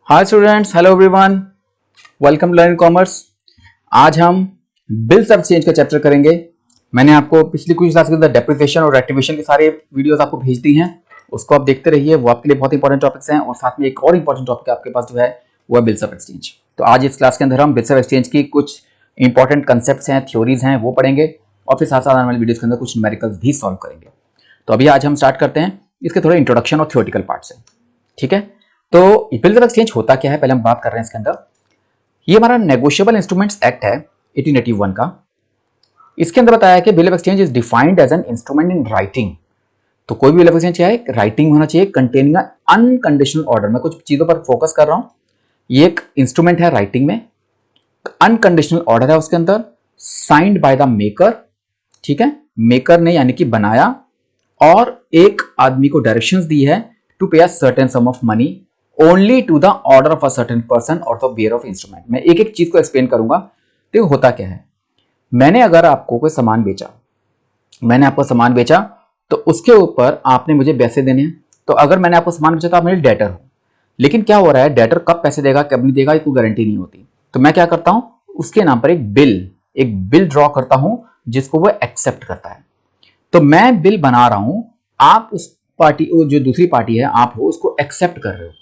Hi students, hello everyone, welcome to learn commerce. आज हम bills of exchange का chapter करेंगे। मैंने आपको पिछली कुछ क्लास के अंदर डेप्रिसिएशन और रेक्टिफिकेशन के सारे वीडियोस आपको भेज दी हैं, उसको आप देखते रहिए। वो आपके लिए बहुत इंपॉर्टेंट टॉपिक्स हैं और साथ में एक और इंपॉर्टेंट टॉपिक आपके पास जो है वो है बिल्स ऑफ एक्सचेंज। तो आज इस क्लास के अंदर हम बिल्स ऑफ एक्सचेंज की कुछ इंपॉर्टेंट कंसेप्ट हैं, थ्योरीज हैं, वो पढ़ेंगे और फिर साथ साथ आने वाली वीडियोस के अंदर कुछ न्यूमेरिकल्स भी सॉल्व करेंगे। तो अभी आज हम स्टार्ट करते हैं इसके थोड़े इंट्रोडक्शन और थ्योरेटिकल पार्ट से। ठीक है, तो बिल्स ऑफ एक्सचेंज होता क्या है, पहले हम बात कर रहे हैं इसके अंदर। ये हमारा नेगोशिएबल इंस्ट्रूमेंट्स एक्ट है 1881 का। इसके अंदर बताया है कि bill of exchange is defined as an instrument in writing. तो कोई भी बिल ऑफ एक्सचेंज क्या है, राइटिंग होना चाहिए, कंटेनिंग अनकंडीशनल ऑर्डर। मैं कुछ चीजों पर फोकस कर रहा हूं। ये एक इंस्ट्रूमेंट है राइटिंग में, अनकंडीशनल ऑर्डर है उसके अंदर, साइंड बाय द मेकर। ठीक है, मेकर ने यानी कि बनाया और एक आदमी को डायरेक्शंस दी है to pay a certain sum of money only to the order of a certain person और द बियर ऑफ इंस्ट्रूमेंट। मैं एक एक चीज को एक्सप्लेन करूंगा। तो होता क्या है, मैंने अगर आपको कोई सामान बेचा, मैंने आपको सामान बेचा तो उसके ऊपर आपने मुझे पैसे देने हैं। तो अगर मैंने आपको सामान बेचा तो आप मेरे डेटर हो, लेकिन क्या हो रहा है, डेटर कब पैसे देगा कब नहीं देगा कोई गारंटी नहीं होती। तो मैं क्या करता हूं, उसके नाम पर एक बिल ड्रॉ करता हूं जिसको वो एक्सेप्ट करता है। तो मैं बिल बना रहा हूं, आप उस पार्टी, जो दूसरी पार्टी है आप हो, उसको एक्सेप्ट कर रहे हो।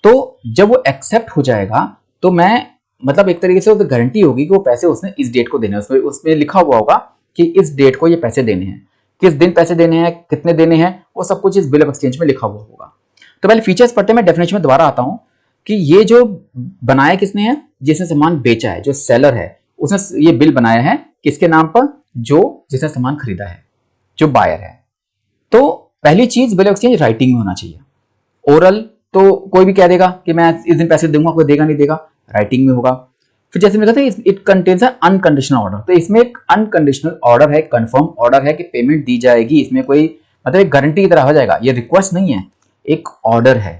तो जब वो एक्सेप्ट हो जाएगा तो मैं मतलब एक तरीके से उसे गारंटी होगी कि वो पैसे उसने इस डेट को देने हैं। उसमें लिखा हुआ होगा कि इस डेट को ये पैसे देने हैं, किस दिन पैसे देने हैं, कितने देने हैं, वो सब कुछ इस बिल ऑफ एक्सचेंज में लिखा हुआ होगा। तो पहले फीचर्स पढ़ते हैं, मैं डेफिनेशन में दोबारा आता हूं कि ये जो बनाया किसने है, जिसने सामान बेचा है, जो सेलर है उसने ये बिल बनाया है किसके नाम पर, जो जिसने सामान खरीदा है, जो बायर है। तो पहली चीज, बिल ऑफ एक्सचेंज राइटिंग में होना चाहिए। ओरल तो कोई भी कह देगा कि मैं इस दिन पैसे दूंगा, कोई देगा नहीं देगा, राइटिंग में होगा। फिर जैसे मैंने कहा था, इट कंटेन्स अनकंडीशनल ऑर्डर। तो इसमें एक अनकंडीशनल ऑर्डर है, कंफर्म ऑर्डर है कि पेमेंट दी जाएगी। इसमें कोई मतलब एक गारंटी की तरह हो जाएगा, ये रिक्वेस्ट नहीं है, एक ऑर्डर है।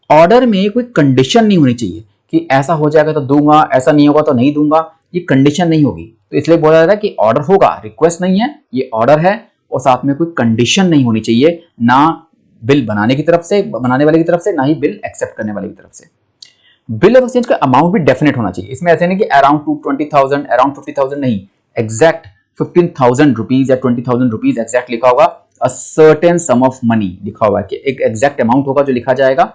ऑर्डर में कोई कंडीशन नहीं होनी चाहिए कि ऐसा हो जाएगा तो दूंगा, ऐसा नहीं होगा तो नहीं दूंगा, ये कंडीशन नहीं होगी। तो इसलिए बोला जाता है कि ऑर्डर होगा, रिक्वेस्ट नहीं है, ये ऑर्डर है। और साथ में कोई कंडीशन नहीं होनी चाहिए, ना बिल बनाने की तरफ से, बनाने वाले की तरफ से, ना ही बिल एक्सेप्ट करने वाले की तरफ से। बिल ऑफ एक्सचेंज का अमाउंट भी डेफिनेट होना चाहिए। इसमें ऐसे नहीं कि अराउंड 20,000, अराउंड 50,000, नहीं, एग्जैक्ट 15,000 रुपीज या 20,000 रुपीज एग्जैक्ट लिखा होगा। अ सर्टेन सम ऑफ मनी लिखा हुआ है कि एक एग्जैक्ट अमाउंट होगा जो लिखा जाएगा।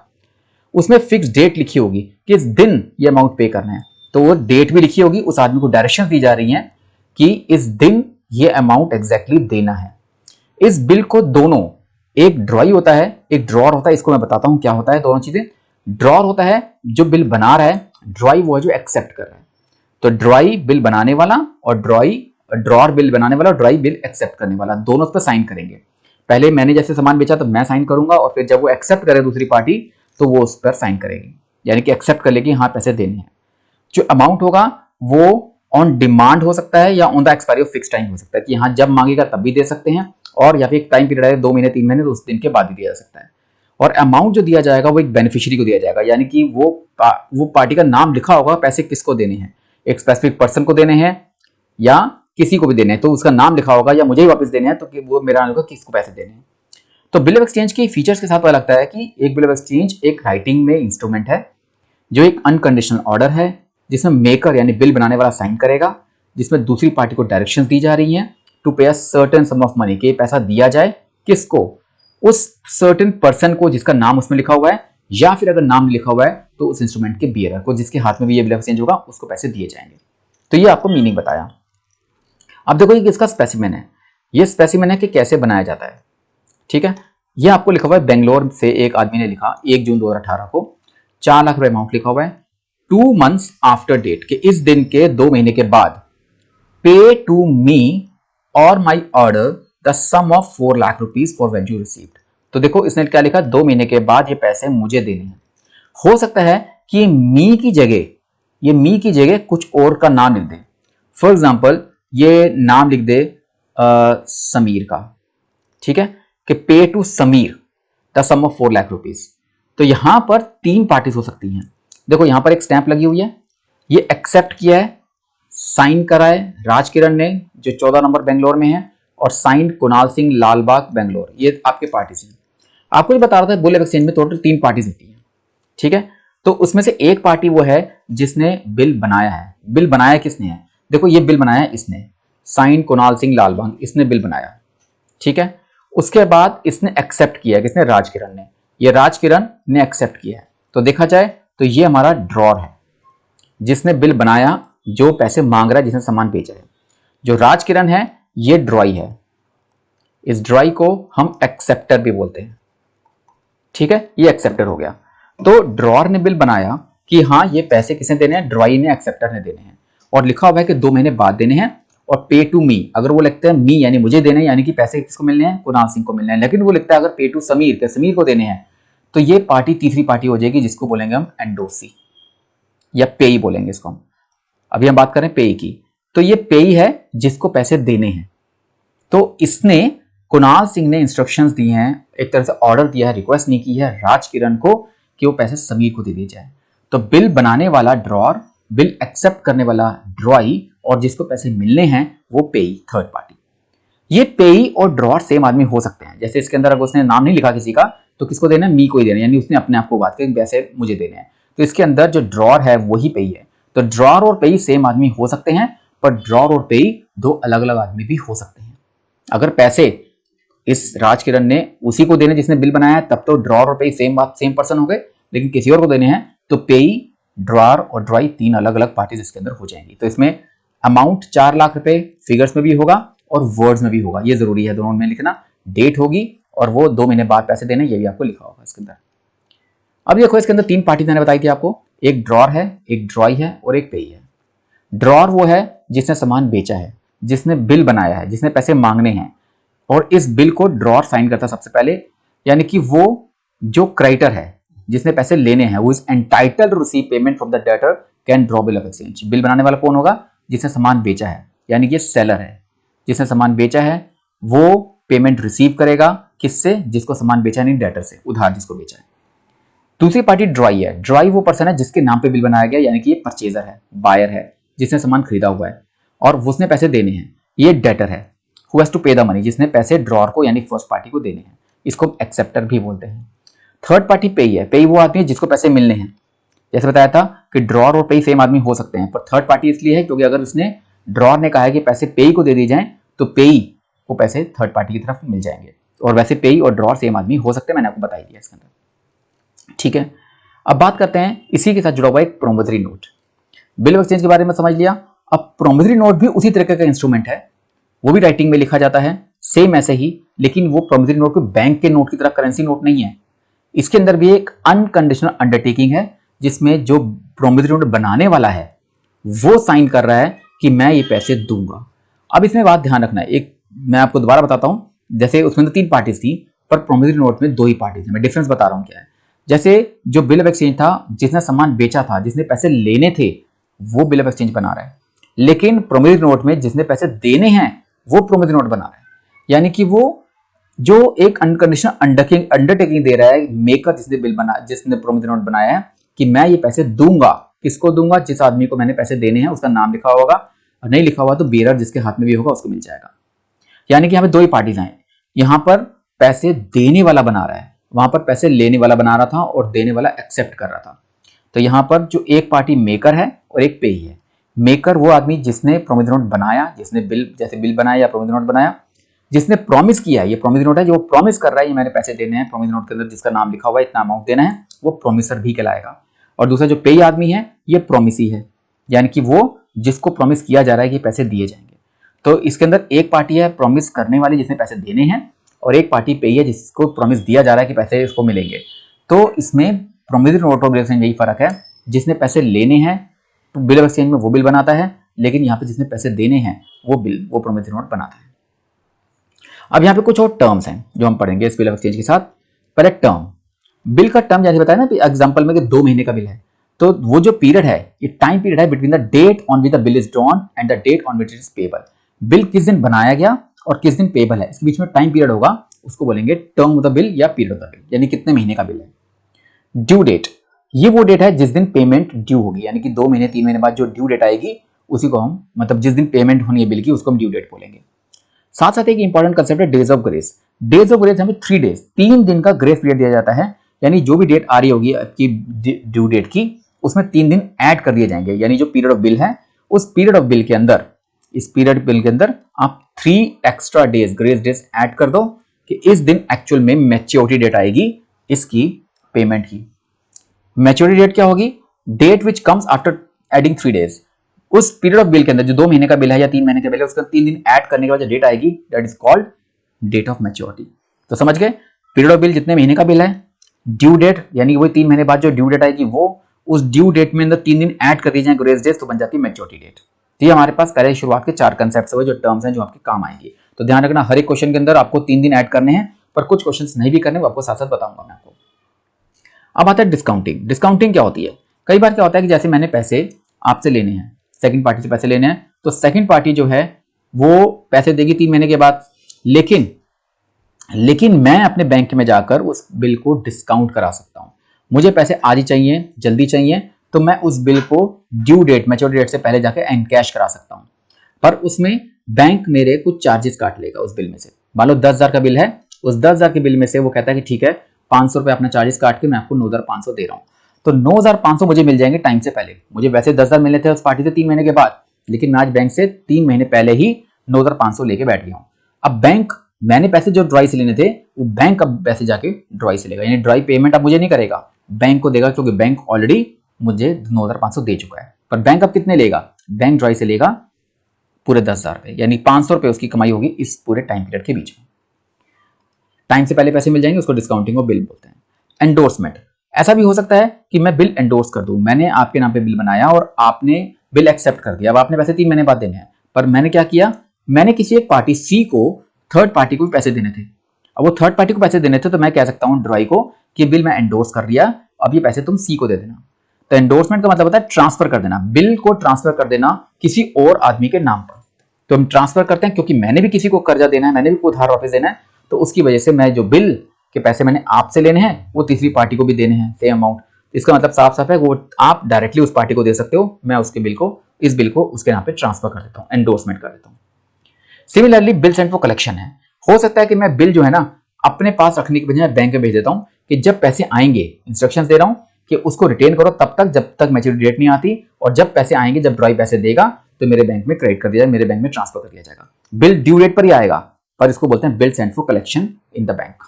उसमें फिक्स डेट लिखी होगी कि इस दिन ये अमाउंट पे करना है, तो वो डेट भी लिखी होगी। उस आदमी को डायरेक्शन दी जा रही है कि इस दिन ये अमाउंट एग्जैक्टली देना है। इस बिल को दोनों, एक ड्रॉई होता है, एक ड्रॉर होता है। इसको मैं बताता हूं क्या होता है दोनों चीजें। ड्रॉर होता है जो बिल बना रहा है, ड्रॉई वो है जो एक्सेप्ट कर रहा है। तो ड्रॉई बिल बनाने वाला और ड्रॉर बिल बनाने वाला और ड्रॉई बिल एक्सेप्ट करने वाला, दोनों उस पर साइन करेंगे। पहले मैंने जैसे सामान बेचा तो मैं साइन करूंगा, और फिर जब वो एक्सेप्ट करे दूसरी पार्टी तो वो उस पर साइन करेगी, यानी कि एक्सेप्ट कर लेगी हाँ पैसे देने हैं। जो अमाउंट होगा वो ऑन डिमांड हो सकता है या on the expiry of fix time हो सकता है कि हाँ जब मांगेगा तब भी दे सकते हैं, और या फिर एक टाइम पीरियड है 2 महीने 3 महीने, तो उस दिन के बाद भी दिया जा सकता है। और अमाउंट जो दिया जाएगा वो एक बेनिफिशियरी को दिया जाएगा, यानी कि वो पार्टी का नाम लिखा होगा, पैसे किसको देने हैं, एक स्पेसिफिक पर्सन को देने हैं या किसी को भी देने हैं, तो उसका नाम लिखा होगा, या मुझे ही वापस देने हैं तो वो मेरा होगा किसको पैसे देने हैं। तो बिल ऑफ एक्सचेंज के फीचर्स के साथ पता लगता है कि एक बिल ऑफ एक्सचेंज एक राइटिंग में इंस्ट्रूमेंट है, जो एक अनकंडीशनल ऑर्डर है, जिसमें मेकर यानी बिल बनाने वाला साइन करेगा, जिसमें दूसरी पार्टी को डायरेक्शंस दी जा रही हैं to pay a certain sum of money, के पैसा दिया जाए किसको, उस सर्टेन पर्सन को जिसका नाम उसमें लिखा हुआ है, या फिर अगर नाम लिखा हुआ है तो उस इंस्ट्रूमेंट के बियरर को, जिसके हाथ में भी ये बिल ऑफ एक्सचेंज होगा, उसको पैसे दिए जाएंगे। तो ये आपको मीनिंग बताया। अब देखो ये किसका स्पेसिमेन है, ये स्पेसिमेन है कि कैसे बनाया जाता है। ठीक है, ये आपको लिखा हुआ है, बेंगलोर से एक आदमी ने लिखा 1 जून 2018 को, 4 लाख रुपए अमाउंट लिखा हुआ है, 2 months आफ्टर डेट, के इस दिन के 2 महीने के बाद, पे टू मी और my order the sum of 4 lakh rupees for value received. तो देखो इसने क्या लिखा, 2 महीने के बाद ये पैसे मुझे देने हैं। हो सकता है कि ये मी की जगह कुछ और का नाम लिख दे। फॉर एग्जाम्पल ये नाम लिख दे समीर का, ठीक है, कि pay to Sameer the sum of 4 lakh rupees. तो यहां पर 3 पार्टीज हो सकती हैं। देखो यहां पर एक स्टैंप लगी हुई है, ये एक्सेप्ट किया है, साइन करा है राजकिरण ने जो 14 नंबर बेंगलोर में है, और साइन कुणाल सिंह लालबाग बेंगलोर, ये आपके पार्टीज हैं। आपको ये बता रहा था बिल ऑफ एक्सचेंज में टोटल 3 पार्टीज होती हैं। ठीक है, तो उसमें से एक पार्टी वो है जिसने बिल बनाया है। बिल बनाया किसने है? देखो ये बिल बनाया इसने, साइन कुणाल सिंह लालवांग, इसने बिल बनाया, ठीक है। उसके बाद इसने एक्सेप्ट किया है, किसने? राजकिरण ने। ये राजकिरण ने एक्सेप्ट किया है। तो देखा जाए तो ये हमारा ड्रॉर है, जिसने बिल बनाया, जो पैसे मांग रहा है, जिसने सामान बेचा है। जो राजकिरण है ये ड्रॉई है, इस ड्रॉई को हम एक्सेप्टर भी बोलते हैं, ठीक है। ये एक्सेप्टर हो गया। तो ड्रॉर ने बिल बनाया कि हाँ ये पैसे किसने देने हैं? ड्रॉई ने, एक्सेप्टर ने देने हैं, और लिखा हुआ है कि 2 महीने बाद देने हैं। और पे टू मी, अगर वो लिखते हैं मी यानी मुझे देने हैं, यानी कि पैसे किसको मिलने हैं? कुणाल सिंह को मिलने हैं। लेकिन वो लिखता है अगर पे टू समीर, के समीर को देने हैं, तो ये पार्टी तीसरी पार्टी हो जाएगी, जिसको बोलेंगे हम एंडोसी या पेई बोलेंगे इसको हम। अभी हम बात करें पेई की, तो ये पेई है जिसको पैसे देने हैं। तो इसने, कुणाल सिंह ने इंस्ट्रक्शंस दिए हैं, एक तरह से ऑर्डर दिया है, रिक्वेस्ट नहीं की है राजकिरण को कि वो पैसे समीर को दे दिए जाए। तो बिल बनाने वाला ड्रॉर, बिल एक्सेप्ट करने वाला ड्रॉई, और जिसको पैसे मिलने हैं वो पेई, थर्ड पार्टी। ये पेई और ड्रॉर सेम आदमी हो सकते हैं। जैसे इसके अंदर अगर उसने नाम नहीं लिखा किसी का, तो किसको देना है? मी को ही देना है, यानी उसने अपने आप को बात की पैसे मुझे देने हैं। तो इसके अंदर जो ड्रॉर है वही पेई है। तो ड्रॉर और पेई सेम आदमी हो सकते हैं, पर ड्रॉर और पेई दो अलग अलग आदमी भी हो सकते हैं। अगर पैसे इस राजकिरण ने उसी को देने जिसने बिल बनाया है, तब तो ड्रॉर और पेई सेम पर्सन हो गए। लेकिन किसी और को देने हैं तो पेई, ड्रॉर और ड्रॉई तीन अलग अलग पार्टीज इसके अंदर हो जाएंगी। तो इसमें अमाउंट 4 लाख रुपए फिगर्स में भी होगा और वर्ड्स में भी होगा, ये जरूरी है दोनों में लिखना। डेट होगी और वो 2 महीने बाद पैसे देने, ये भी आपको लिखा होगा इसके अंदर। अब देखो इसके अंदर 3 पार्टी मैंने बताई थी आपको, एक ड्रॉर है, एक ड्रॉई है और एक पेई है। ड्रॉर वो है जिसने सामान बेचा है, जिसने बिल बनाया है, जिसने पैसे मांगने हैं, और इस बिल को ड्रॉर साइन करता सबसे पहले, यानी कि वो जो क्रेडिटर है जिसने पैसे लेने हैं, वो is entitled to receive payment from the debtor can draw bill of exchange. Bill बनाने वाला कौन होगा? जिसने सामान बेचा है, यानी कि सेलर है। जिसने सामान बेचा है वो पेमेंट रिसीव करेगा, किससे? जिसको सामान बेचा नहीं, डेटर से, उधार जिसको बेचा है। दूसरी पार्टी ड्रॉई है। ड्रॉई वो पर्सन है जिसके नाम पे बिल बनाया गया, यानी कि ये परचेजर है, बायर है, जिसने सामान खरीदा हुआ है और उसने पैसे देने हैं। ये डेटर है, हु हैज टू पे द मनी, जिसने पैसे ड्रॉर को यानी फर्स्ट पार्टी को देने हैं। इसको एक्सेप्टर भी बोलते हैं। थर्ड पार्टी पेई है। पेई वो आदमी है जिसको पैसे मिलने हैं। जैसे बताया था कि ड्रॉर और पेई सेम आदमी हो सकते हैं, पर थर्ड पार्टी इसलिए है क्योंकि अगर उसने, ड्रॉर ने कहा है कि पैसे पेई को दे दिए जाएं, तो पेई को पैसे थर्ड पार्टी की तरफ मिल जाएंगे। और वैसे पेई और ड्रॉर सेम आदमी हो सकते हैं, मैंने आपको बता दिया इसके अंदर, ठीक है। अब बात करते हैं इसी के साथ जुड़ा हुआ एक promissory note. Bill of exchange के बारे में समझ लिया। अब प्रोमिसरी नोट भी उसी तरीके का इंस्ट्रूमेंट है, वो भी राइटिंग में लिखा जाता है सेम ऐसे ही, लेकिन वो प्रोमिसरी नोट को बैंक के नोट की तरह करेंसी नोट नहीं है। इसके अंदर भी एक अनकंडीशनल अंडरटेकिंग है, जिसमें जो प्रोमिसरी नोट बनाने वाला है वो साइन कर रहा है कि मैं ये पैसे दूंगा। अब इसमें बात ध्यान रखना है, एक मैं आपको दोबारा बताता हूं। जैसे उसमें तो 3 पार्टीज थी, पर प्रोमिसरी नोट में 2 ही पार्टीज है। मैं डिफरेंस बता रहा हूं क्या है। जैसे जो बिल ऑफ एक्सचेंज था, जिसने सामान बेचा था, जिसने पैसे लेने थे, वो बिल ऑफ एक्सचेंज बना रहा है। लेकिन प्रोमिसरी नोट में जिसने पैसे देने हैं वो प्रोमिसरी नोट बना रहा है, यानी कि वो जो एक अनकंडीशनल अंडरटेकिंग दे रहा है मेकर, जिसने प्रोमिसरी नोट बनाया है कि मैं ये पैसे दूंगा। किसको दूंगा? जिस आदमी को मैंने पैसे देने हैं उसका नाम लिखा होगा, और नहीं लिखा हुआ तो बेरर जिसके हाथ में भी होगा उसको मिल जाएगा। यानी कि यहाँ पे 2 ही पार्टीज हैं। यहाँ पर पैसे देने वाला बना रहा है, वहां पर पैसे लेने वाला बना रहा था और देने वाला एक्सेप्ट कर रहा था। तो यहाँ पर जो एक पार्टी मेकर है और एक पेई है। मेकर वो आदमी जिसने प्रोमिसरी नोट बनाया, जिसने बिल, जैसे बिल बनाया या प्रोमिसरी नोट बनाया, जिसने प्रॉमिस किया है, ये प्रोमिसरी नोट है, जो प्रॉमिस कर रहा है ये मैंने पैसे देने हैं, प्रोमिसरी नोट के अंदर जिसका नाम लिखा हुआ है, इतना अमाउंट देना है, वो प्रोमिसर भी कहलाएगा। और दूसरा जो पेई आदमी है ये प्रोमिसी है, यानी कि वो जिसको प्रॉमिस किया जा रहा है कि पैसे दिए जाएंगे। तो इसके अंदर एक पार्टी है प्रॉमिस करने वाली जिसने पैसे देने हैं, और एक पार्टी पेई है जिसको प्रॉमिस दिया जा रहा है कि पैसे इसको मिलेंगे। तो इसमें प्रोमिसरी नोट और बिल ऑफ एक्सचेंज में यही फर्क है, जिसने पैसे लेने हैं तो बिल ऑफ एक्सचेंज में वो बिल बनाता है, लेकिन यहाँ पे जिसने पैसे देने हैं वो प्रोमिसरी नोट बनाता है। अब यहाँ पे कुछ और टर्म्स हैं जो हम पढ़ेंगे इस बिल ऑफ एक्सचेंज के साथ। पहले टर्म, बिल का टर्म जैसे बताया ना एग्जांपल में कि 2 महीने का बिल है, तो वो जो पीरियड है ये टाइम पीरियड है between the date on which the bill is drawn and the date on which it is payable. Bill किस दिन बनाया गया और किस दिन पेबल है, इसके बीच में टाइम पीरियड होगा, उसको बोलेंगे टर्म ऑफ द बिल या पीरियड ऑफ द बिल, यानी कितने महीने का बिल है। ड्यू डेट, ये वो डेट है जिस दिन पेमेंट ड्यू होगी, यानी कि 2 महीने 3 महीने बाद जो ड्यू डेट आएगी उसी को हम, मतलब जिस दिन पेमेंट होनी है बिल की, उसको हम ड्यू डेट बोलेंगे। साथ साथ एक इंपॉर्टेंट कंसेप्ट है days of grace. Days of grace हमें 3 डेज, 3 दिन का ग्रेस पीरियड दिया जाता है यानी जो भी डेट आ रही होगी आपकी ड्यू डेट की, उसमें 3 दिन ऐड कर दिए जाएंगे। यानी जो पीरियड ऑफ बिल है, उस पीरियड ऑफ बिल के अंदर, इस पीरियड बिल के अंदर आप 3 extra days, grace days add कर दो कि इस दिन एक्चुअल में मैच्योरिटी डेट आएगी इसकी पेमेंट की। मैच्योरिटी डेट क्या होगी? Date which comes after adding 3 days. उस पीरियड ऑफ बिल के अंदर जो 2 महीने का बिल है या 3 महीने का बिल है, उसका 3 दिन ऐड करने के बाद जो डेट आएगी, that is called date of maturity. तो समझ गए, पीरियड ऑफ बिल जितने महीने का बिल है, ड्यू डेट यानी वही 3 महीने बाद जो ड्यू डेट आएगी, वो उस ड्यू डेट में अंदर 3 दिन ऐड कर दिए जाए ग्रेस डेज, तो बन जाती है मैच्योरिटी डेट। तो ये हमारे पास पहले शुरुआत के 4 कंसेप्ट हुए जो टर्म्स हैं जो आपके काम आएंगे। तो ध्यान रखना, हर एक क्वेश्चन के अंदर आपको 3 दिन ऐड करने हैं, पर कुछ क्वेश्चन नहीं भी करने, वो आपको साथ साथ बताऊंगा मैं आपको। अब आता है डिस्काउंटिंग। डिस्काउंटिंग क्या होती है? कई बार क्या होता है कि जैसे मैंने पैसे आपसे लेने हैं, सेकंड पार्टी से पैसे लेने हैं, तो सेकंड पार्टी जो है वो पैसे देगी 3 महीने के बाद, लेकिन मैं अपने बैंक में जाकर उस बिल को डिस्काउंट करा सकता हूं। मुझे पैसे आज ही चाहिए, जल्दी चाहिए, तो मैं उस बिल को ड्यू डेट, मैच्योरिटी डेट से पहले जाकर एनकैश करा सकता हूं। पर उसमें बैंक मेरे कुछ चार्जेस काट लेगा उस बिल में से। मान लो 10,000 का बिल है, उस 10,000 के बिल में से वो कहता है कि ठीक है 500 रुपए अपना चार्जेस काट के मैं आपको 9,500 दे रहा हूं। तो 9,500 मुझे मिल जाएंगे टाइम से पहले। मुझे वैसे 10,000 मिलने थे उस पार्टी से 3 महीने के बाद, लेकिन मैं आज बैंक से 3 महीने पहले ही 9,500 लेके बैठ गया हूं। अब बैंक, मैंने पैसे जो ड्राई से लेने थे, वो बैंक अब पैसे जाके ड्राई से लेगा, यानी ड्राई पेमेंट अब मुझे नहीं करेगा, बैंक को देगा, क्योंकि बैंक ऑलरेडी मुझे 9,500 दे चुका है। पर बैंक अब कितने लेगा? बैंक ड्राई से लेगा पूरे 10,000 रुपए, यानी 500 रुपए उसकी कमाई होगी इस पूरे टाइम पीरियड के बीच में। टाइम से पहले पैसे मिल जाएंगे, उसको डिस्काउंटिंग और बिल बोलते हैं। एंडोर्समेंट, ऐसा भी हो सकता है कि मैं बिल एंडोर्स कर दूं। मैंने आपके नाम पे बिल बनाया और आपने बिल एक्सेप्ट कर दिया। अब आपने पैसे 3 महीने बाद देने हैं, पर मैंने क्या किया, मैंने किसी एक पार्टी सी को, थर्ड पार्टी को भी पैसे देने थे। अब वो थर्ड पार्टी को पैसे देने थे, तो मैं कह सकता हूं ड्राई को कि बिल मैं एंडोर्स कर दिया, अब ये पैसे तुम सी को दे देना। तो एंडोर्समेंट का मतलब होता है ट्रांसफर कर देना, बिल को ट्रांसफर कर देना किसी और आदमी के नाम पर। तो हम ट्रांसफर करते हैं, क्योंकि मैंने भी किसी को कर्जा देना है, मैंने भी कोई उधार वापस देना है, तो उसकी वजह से मैं जो बिल के पैसे मैंने आपसे लेने हैं, वो तीसरी पार्टी को भी देने हैं सेम अमाउंट। इसका मतलब साफ साफ है, वो आप डायरेक्टली उस पार्टी को दे सकते हो, मैं उसके बिल को, इस बिल को उसके नाम पे ट्रांसफर कर देता हूं, एंडोर्समेंट कर देता हूं। Similarly bill sent for collection है। हो सकता है कि मैं बिल जो है ना अपने पास रखने के बजाय बैंक में भेज देता हूं, कि जब पैसे आएंगे, इंस्ट्रक्शंस दे रहा हूं कि उसको रिटेन करो तब तक जब तक मैच्योरिटी डेट नहीं आती, और जब पैसे आएंगे, जब ड्राई पैसे देगा, तो मेरे बैंक में क्रेडिट कर दिया जाएगा, मेरे बैंक में ट्रांसफर कर दिया जाएगा। बिल ड्यू डेट पर ही आएगा, पर इसको बोलते हैं bill sent for collection in the bank.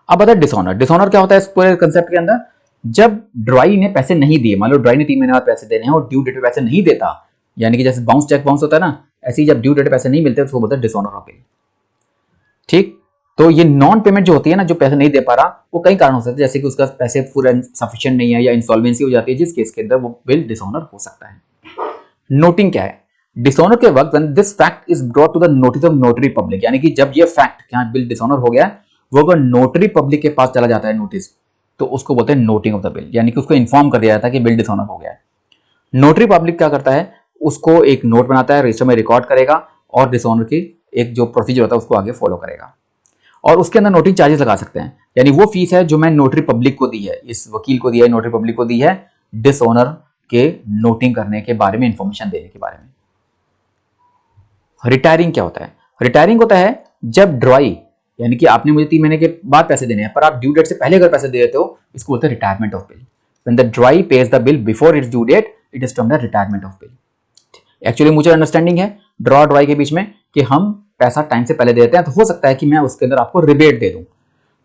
अब आता है डिसऑनर। डिसऑनर क्या होता है इस पूरे कंसेप्ट के अंदर? जब ड्राई ने पैसे नहीं दिए, मान लो ड्राई ने 3 महीने बाद पैसे देने हैं और ड्यू डेट पे पैसे नहीं देता, यानी कि जैसे बाउंस चेक बाउंस होता है ना, ऐसे ही जब ड्यू डेट पे पैसे नहीं मिलते, उसको बोलते हैं डिसऑनर ऑफ बिल। ठीक, तो ये नॉन पेमेंट जो होती है ना, जो पैसे नहीं दे पा रहा, वो कई कारण हो सकते हैं, जैसे कि उसका पैसे पूरा सफिशिएंट नहीं है या इंसॉल्वेंसी हो जाती है, जिस केस के अंदर वो बिल डिसऑनर हो सकता है। नोटिंग क्या है? डिसऑनर के वक्त when this fact is brought to the notice of notary public, यानी कि जब ये फैक्ट क्या बिल डिसऑनर हो गया, वो अगर नोटरी पब्लिक के पास चला जाता है नोटिस, तो उसको बोलते हैं नोटिंग ऑफ द बिल, यानी कि उसको इन्फॉर्म कर दिया जाता है कि बिल डिसऑनर हो गया है। नोटरी पब्लिक क्या करता है, उसको एक नोट बनाता है, रजिस्टर में रिकॉर्ड करेगा, और डिसऑनर की एक जो प्रोसीजर होता है उसको आगे फॉलो करेगा, और उसके अंदर नोटिंग चार्जेस लगा सकते हैं। यानी वो फीस है जो मैं नोटरी पब्लिक को दी है, इस वकील को दिया है, नोटरी पब्लिक को दी है, डिसऑनर के नोटिंग करने के बारे में, इंफॉर्मेशन देने के बारे में। रिटायरिंग क्या होता है? रिटायरिंग होता है जब ड्राई, यानी कि आपने मुझे 3 महीने के बाद पैसे देने हैं, पर आप ड्यू डेट से पहले अगर पैसे दे देते हो, इसको बोलते हैं retirement of bill. When the drawee pays the bill before its due date, it is termed retirement of bill. Actually मुझे अंडरस्टैंडिंग है ड्रॉ और ड्राई के बीच में कि हम पैसा टाइम से पहले देते हैं, तो हो सकता है कि मैं उसके अंदर आपको रिबेट दे दूं।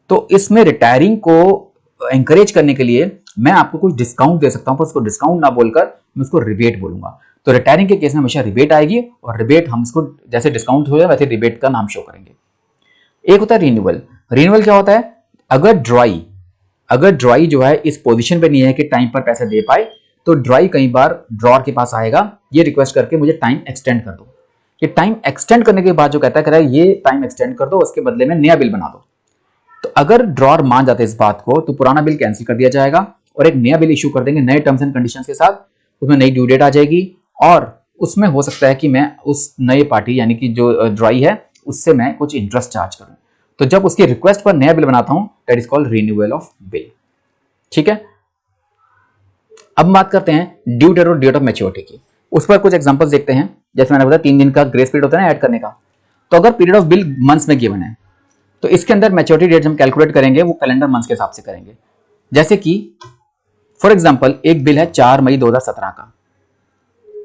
तो इसमें रिटायरिंग को एंकरेज करने के लिए मैं आपको कुछ डिस्काउंट दे सकता हूं, पर उसको डिस्काउंट ना बोलकर मैं उसको रिबेट बोलूंगा। तो रिटायरिंग के केस में हमेशा रिबेट आएगी, और रिबेट हम इसको जैसे डिस्काउंट हो जाए वैसे रिबेट का नाम शो करेंगे। एक होता है रिन्यूअल। रिन्यूअल क्या होता है? अगर ड्राई जो है इस पोजीशन पे नहीं है कि टाइम पर पैसे दे पाए, तो ड्राई कई बार ड्रॉर के पास आएगा ये रिक्वेस्ट करके मुझे टाइम एक्सटेंड कर दो। ये टाइम एक्सटेंड करने के बाद जो कहता है ये टाइम एक्सटेंड कर दो, उसके बदले में नया बिल बना दो। तो अगर ड्रॉर मान जाते इस बात को, तो पुराना बिल कैंसिल कर दिया जाएगा और एक नया बिल इशू कर देंगे नए टर्म्स एंड कंडीशंस के साथ। उसमें नई ड्यू डेट आ जाएगी, और उसमें हो सकता है कि मैं उस नए पार्टी यानी कि जो ड्राई है उससे मैं कुछ इंटरेस्ट चार्ज करूं। तो जब उसकी रिक्वेस्ट पर नया बिल बनाता हूं, that is called renewal of bill. ठीक है, अब बात करते हैं ड्यू डेट और डेट ऑफ मैच्योरिटी की। उस पर कुछ एग्जांपल्स देखते हैं। जैसे मैंने बताया 3 दिन का ग्रेस पीरियड होता है ना ऐड करने का। तो अगर पीरियड ऑफ बिल मंथ्स में गिवन है, तो इसके अंदर मैच्योरिटी डेट हम कैलकुलेट करेंगे वो कैलेंडर मंथ के हिसाब से करेंगे। जैसे कि फॉर एग्जांपल एक बिल है 4 मई 2017 का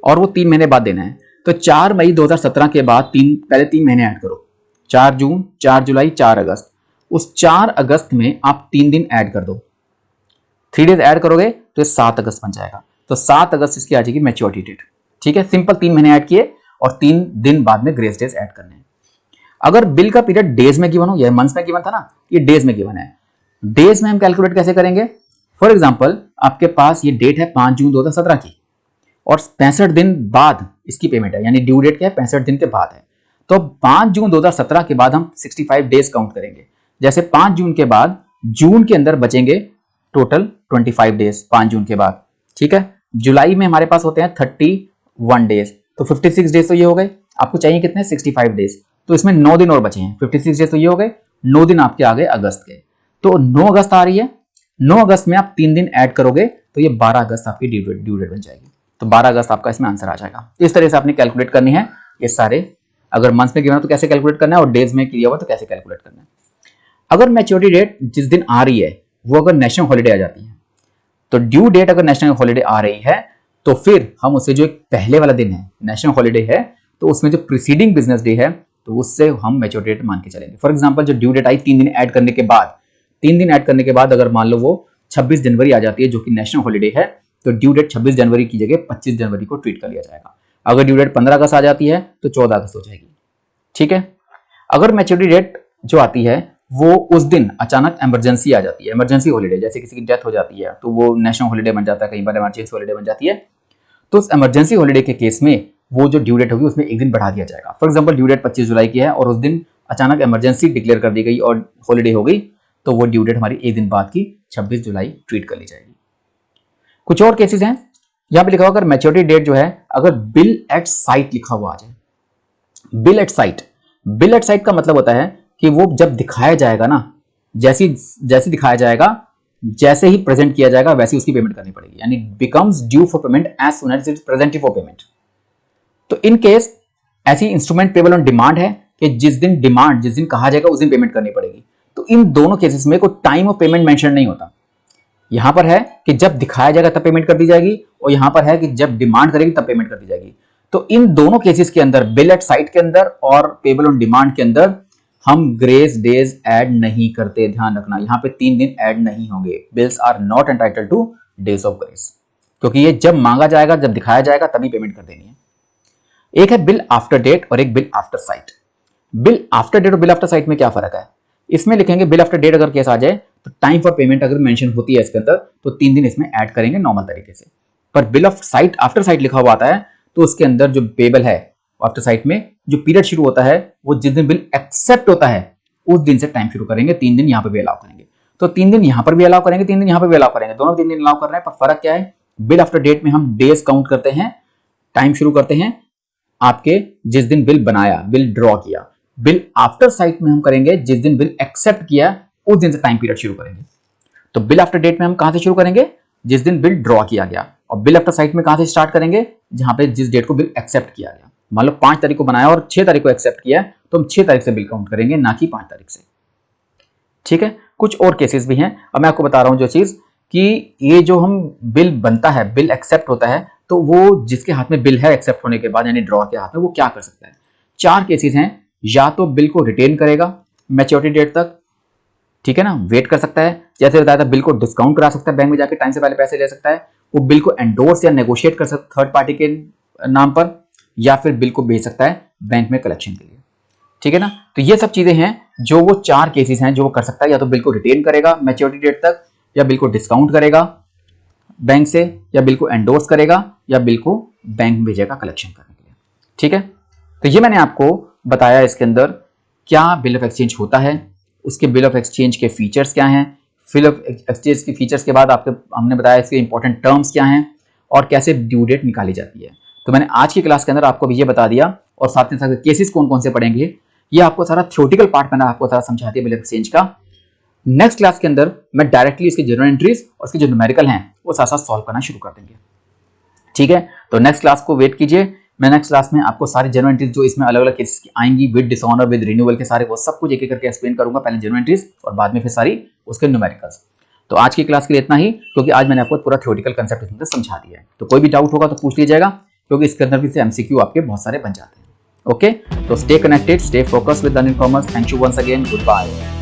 और वो 3 महीने बाद देना है, तो 4 मई 2017 के बाद पहले 3 महीने ऐड करो, 4 जून, 4 जुलाई, 4 अगस्त। उस 4 अगस्त में आप 3 दिन ऐड कर दो, 3 डेज ऐड करोगे तो 7 अगस्त बन जाएगा। तो 7 अगस्त इसकी आ जाएगी मैच्योरिटी डेट। ठीक है, सिंपल 3 महीने ऐड किए और 3 दिन बाद में ग्रेस डेज ऐड करने हैं। अगर बिल का पीरियड डेज में गिवन हो, यह मंथ्स में गिवन था ना, ये डेज में गिवन है। डेज में हम कैलकुलेट कैसे करेंगे? फॉर एग्जांपल आपके पास ये डेट है 5 जून 2017 की और 65 दिन बाद इसकी पेमेंट है, यानी ड्यू डेट क्या है? 65 दिन के बाद है। तो 5 जून 2017 के बाद हम 65 डेज काउंट करेंगे। जैसे 5 जून के बाद जून के अंदर बचेंगे टोटल 25 डेज 5 जून के बाद। ठीक है, जुलाई में हमारे पास होते हैं 31 डेज, तो 56 डेज तो ये हो गए। आपको चाहिए कितने? 65 डेज, तो इसमें 9 दिन और बचे हैं। 56 डेज तो ये हो गए, 9 दिन आपके आ गए अगस्त के। तो 9 अगस्त आ रही है, 9 अगस्त में आप 3 दिन ऐड करोगे तो ये 12 अगस्त आपकी ड्यू डेट बन जाएगी। तो 12 अगस्त आपका इसमें आंसर आ जाएगा। इस तरह से आपने कैलकुलेट करनी है ये सारे। अगर मंथ्स में गिवन तो कैसे कैलकुलेट करना है और डेज में किया हुआ तो कैसे कैलकुलेट करना है। अगर मैच्योरिटी डेट जिस दिन आ रही है वो अगर नेशनल हॉलिडे आ जाती है, तो ड्यू डेट अगर नेशनल हॉलिडे आ रही है तो फिर हम उसे जो एक पहले वाला दिन है नेशनल हॉलिडे है, तो उसमें जो प्रीसीडिंग बिजनेस डे है तो उससे हम मैच्योरिटी डेट मान के चलेंगे। फॉर एग्जांपल जो ड्यू डेट आई 3 दिन ऐड करने के बाद, 3 दिन ऐड करने के बाद अगर मान लो वो 26 जनवरी आ जाती है जो कि नेशनल हॉलिडे है, तो ड्यू डेट 26 जनवरी की जगह 25 जनवरी को ट्रीट कर लिया जाएगा। अगर ड्यू डेट 15 अगस्त आ जाती है तो 14 अगस्त हो जाएगी। ठीक है, अगर मैच्योरिटी डेट जो आती है वो उस दिन अचानक इमरजेंसी आ जाती है, इमरजेंसी हॉलिडे, जैसे किसी की डेथ हो जाती है तो वो नेशनल हॉलिडे बन जाता है, कई बार इमरजेंसी हॉलिडे बन जाती है, तो उस इमरजेंसी हॉलिडे के केस में वो जो ड्यू डेट होगी उसमें एक दिन बढ़ा दिया जाएगा। फॉर एग्जांपल ड्यू डेट 25 जुलाई की है और उस दिन अचानक इमरजेंसी डिक्लेयर कर दी गई और हॉलिडे हो गई, तो वो ड्यू डेट हमारी एक दिन बाद की 26 जुलाई ट्रीट कर ली जाएगी। कुछ और केसेस हैं, यहां पे लिखा हुआ अगर मैच्योरिटी डेट जो है अगर बिल एट साइट लिखा हुआ आ जाए। Bill eight site, bill eight site का मतलब होता है कि वो जब दिखाया जाएगा ना, जैसे दिखाया जाएगा, जैसे ही प्रेजेंट किया जाएगा वैसे उसकी पेमेंट करनी पड़ेगी, यानी becomes due for payment as soon as it is presented for payment. तो इन केस ऐसी इंस्ट्रूमेंट पेबल ऑन डिमांड है कि जिस दिन कहा जाएगा उस दिन पेमेंट करनी पड़ेगी। तो इन दोनों केसेस में कोई टाइम ऑफ पेमेंट मेंशन नहीं होता। यहां पर है कि जब दिखाया जाएगा तब पेमेंट कर दी जाएगी और यहां पर है कि जब डिमांड करेगी तब पेमेंट कर दी जाएगी। तो इन दोनों केसेस के अंदर, बिल एट साइट के अंदर और पेबल ऑन डिमांड के अंदर, हम ग्रेस डेज ऐड नहीं करते। ध्यान रखना, यहां पे 3 दिन ऐड नहीं होंगे। Bills are not entitled to days of grace, क्योंकि ये जब मांगा जाएगा, जब दिखाया जाएगा तभी पेमेंट कर देनी है। एक है बिल आफ्टर डेट और एक bill after sight. Bill after date और बिल आफ्टर साइट में क्या फर्क है? इसमें लिखेंगे बिल आफ्टर डेट अगर केस आ जाए तो टाइम फॉर पेमेंट अगर मेंशन होती है इसके अंदर तो 3 दिन इसमें ऐड करेंगे नॉर्मल तरीके से। पर bill of site after site लिखा हुआ आता है तो उसके अंदर जो पेबल है आफ्टर साइट में जो पीरियड शुरू होता है वो जिस दिन बिल एक्सेप्ट होता है उस दिन से टाइम शुरू करेंगे। 3 दिन यहां पर भी अलाउ करेंगे, तो 3 दिन यहां पर भी अलाउ करेंगे, 3 दिन यहां पर भी अलाउ करेंगे, दोनों 3 दिन अलाउ कर रहे हैं। पर फर्क क्या है? बिल आफ्टर डेट में हम डेज काउंट करते हैं, टाइम शुरू करते हैं आपके जिस दिन बिल बनाया, बिल ड्रॉ किया। बिल आफ्टर साइट में हम करेंगे जिस दिन बिल एक्सेप्ट किया उस दिन से टाइम पीरियड शुरू करेंगे। तो बिल आफ्टर डेट में हम कहां से शुरू करेंगे? जिस दिन बिल ड्रॉ किया गया। और बिल आफ्टर साइट में कहां से स्टार्ट करेंगे? जहां पे जिस डेट को बिल एक्सेप्ट किया गया। मान लो 5 तारीख को बनाया और 6 तारीख को एक्सेप्ट किया तो हम 6 तारीख से बिल काउंट करेंगे, ना कि 5 तारीख से। ठीक है, कुछ और केसेस भी हैं। अब मैं आपको बता रहा हूं जो चीज कि ये जो हम बिल बनता है, बिल एक्सेप्ट होता है, तो वो जिसके हाथ में बिल है एक्सेप्ट होने के बाद यानी ड्रॉ के हाथ में, वो क्या कर सकता है? 4 केसेस हैं। या तो बिल को रिटेन करेगा मैच्योरिटी डेट तक, ठीक है ना, वेट कर सकता है, जैसे बताया था बिल को डिस्काउंट करा सकता है, बैंक में जाके टाइम से पहले पैसे ले सकता है, वो बिल को एंडोर्स या नेगोशिएट कर सकता है थर्ड पार्टी के नाम पर, या फिर बिल को भेज सकता है बैंक में कलेक्शन के लिए। ठीक है ना, तो ये सब चीजें हैं जो वो 4 केसेस हैं जो वो कर सकता है। या तो बिल को रिटेन करेगा मैच्योरिटी डेट तक, या बिल को डिस्काउंट करेगा बैंक से, या बिल को एंडोर्स करेगा, या बिल को बैंक में भेजेगा कलेक्शन करने के लिए। ठीक है, तो ये मैंने आपको बताया इसके अंदर क्या बिल ऑफ एक्सचेंज होता है, उसके बिल ऑफ एक्सचेंज के फीचर्स क्या हैं, बिल ऑफ एक्सचेंज के फीचर्स के बाद आपके हमने बताया इसके इंपॉर्टेंट टर्म्स क्या हैं और कैसे ड्यू डेट निकाली जाती है। तो मैंने आज की क्लास के अंदर आपको भी ये बता दिया और साथ ही साथ केसेस कौन कौन से पढ़ेंगे ये आपको सारा थ्योरेटिकल पार्ट मैंने आपको सारा समझा दिया बिल ऑफ एक्सचेंज का। नेक्स्ट क्लास के अंदर मैं डायरेक्टली इसके जर्नल एंट्रीज और इसके जो न्यूमेरिकल हैं वो साथ साथ सॉल्व करना शुरू कर देंगे। ठीक है, तो नेक्स्ट क्लास को वेट कीजिए। मैं नेक्स्ट क्लास में आपको सारी जनरल एंट्रीज जो इसमें अलग अलग केसेस की आएंगी विद डिसऑनर विद रिन्यूअल के सारे वो सब कुछ एक एक करके एक्सप्लेन करूंगा, पहले जनरल एंट्रीज और बाद में फिर सारी उसके न्यूमेरिकल्स। तो आज की क्लास के लिए इतना ही, क्योंकि आज मैंने आपको पूरा थ्योरेटिकल कंसेप्ट इसमें समझा दिया है। तो कोई भी डाउट होगा तो पूछ लीजिएगा, क्योंकि इसके अंदर भी से एमसीक्यू आपके बहुत सारे बन जाते हैं। ओके, तो stay connected, stay focused with learning commerce. Thank you once again, good bye.